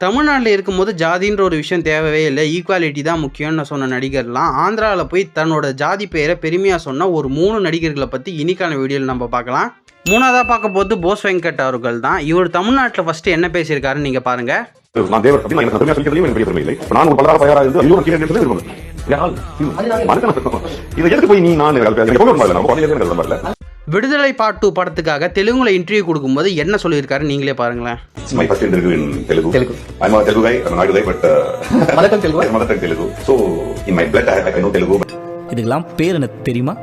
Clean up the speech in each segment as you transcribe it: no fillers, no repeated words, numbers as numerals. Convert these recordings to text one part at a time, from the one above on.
தமிழ்நாட்டில் இருக்கும்போது ஜாதின்ற ஒரு விஷயம் தேவையே இல்லை, ஈக்குவாலிட்டி தான் முக்கியம்னு சொன்ன நடிகர்லாம் ஆந்திராவில் போய் தன்னோட ஜாதி பெயரை பெருமையாக சொன்ன ஒரு 3 நடிகர்களை பற்றி இன்னைக்கான வீடியோவில் நம்ம பார்க்கலாம். மூணாவதாக பார்க்க போது போஸ் வெங்கட் அவர்கள் தான். இவர் தமிழ்நாட்டில் ஃபஸ்ட்டு என்ன பேசியிருக்காருன்னு நீங்கள் பாருங்கள். நான் தேவர் அப்படின்னு எனக்கு பெருமையா சொல்லிக்கிறதுலையும் எனக்கு பெருமை இல்லை. நான் ஒரு பலராக தயாராக இருந்து ஐயோ கீழே இதை எடுத்து போய் நீ நான் வரல. விடுதலை பார்ட் 2 படத்துக்காக தெலுங்குல இன்டர்வியூ கொடுக்கும்போது என்ன சொல்லியிருக்காரு நீங்களே பாருங்களேன். My first interview in Telugu. I'm a Telugu guy, I'm a Nadu guy, but mother tongue Telugu. So in my blood I know Telugu. இதுக்கெல்லாம் பேர் என்ன தெரியுமா?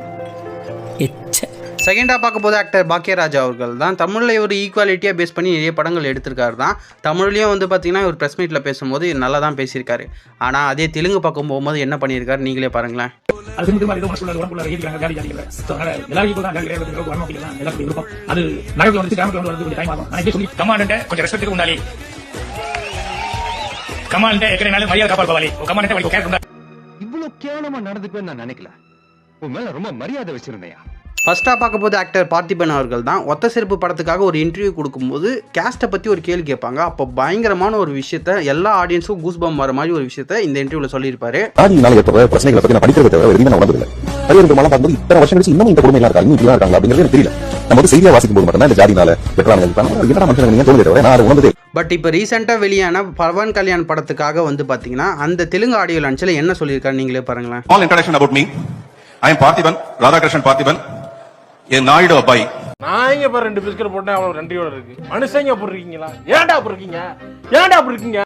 செகண்டாக பார்க்க போது ஆக்டர் பாக்கியராஜ் அவர்கள் தான். தமிழில் ஒரு ஈக்குவாலிட்டியாக பேஸ் பண்ணி நிறைய படங்கள் எடுத்திருக்காரு தான். தமிழ்லேயும் வந்து பார்த்தீங்கன்னா ஒரு ப்ரெஸ் மீட்டில் பேசும்போது நல்லா தான் பேசியிருக்காரு. ஆனால் அதே தெலுங்கு பக்கம் போகும்போது என்ன பண்ணியிருக்காரு நீங்களே பாருங்களேன். இவ்வளவு கேவலமா நடந்துக்குவேன்னு நான் நினைக்கல. உன் மேல ரொம்ப மரியாதை வச்சிருந்தேன். ஃபஸ்ட்டாக பார்க்க போது ஆக்டர் பார்த்திபன் அவர்கள் தான். ஒத்த செருப்பு படத்துக்காக ஒரு இன்டர்வியூ கொடுக்கும்போது கேஸ்ட்டை பற்றி ஒரு கேள்வி கேட்பாங்க. அப்போ பயங்கரமான ஒரு விஷயத்த எல்லா ஆடியன்ஸும் கூஸ்பம் வர மாதிரி ஒரு விஷயத்த இந்த இன்டர்வியூவில் சொல்லியிருப்பாரு. பிரச்சனைகளை பற்றி நான் படிக்கிறத தவிர எதுவுமே நான் உணர்ந்ததில்லை. பார்க்கும்போது இத்தனை வருஷம் கழிச்சு இன்னும் இந்த கொடுமையெல்லாம் இருக்காங்க, இன்னும் இருக்காங்க அப்படிங்கிறது எனக்கு தெரியல. நம்ம வந்து செய்தியாக வாசிக்கும் போது மட்டும் தான் இந்த ஜாதினால வெட்டுறாங்க. பட் இப்போ ரீசெண்டாக வெளியான பவன் கல்யாண் படத்துக்காக வந்து பார்த்தீங்கன்னா அந்த தெலுங்கு ஆடியோ லான்ச்சில் என்ன சொல்லியிருக்காரு நீங்களே பாருங்களேன். All introduction about me. I am Parthiban, Radhakrishnan Parthiban. என் நாயுடு அப்பாய். நான் இங்க பாரு 2 பிஸ்கட் போட்டேன், அவ்வளவு நன்றியோட இருக்கு. மனுஷங்க அப்படி இருக்கீங்களா? ஏன்டா அப்படி இருக்கீங்க?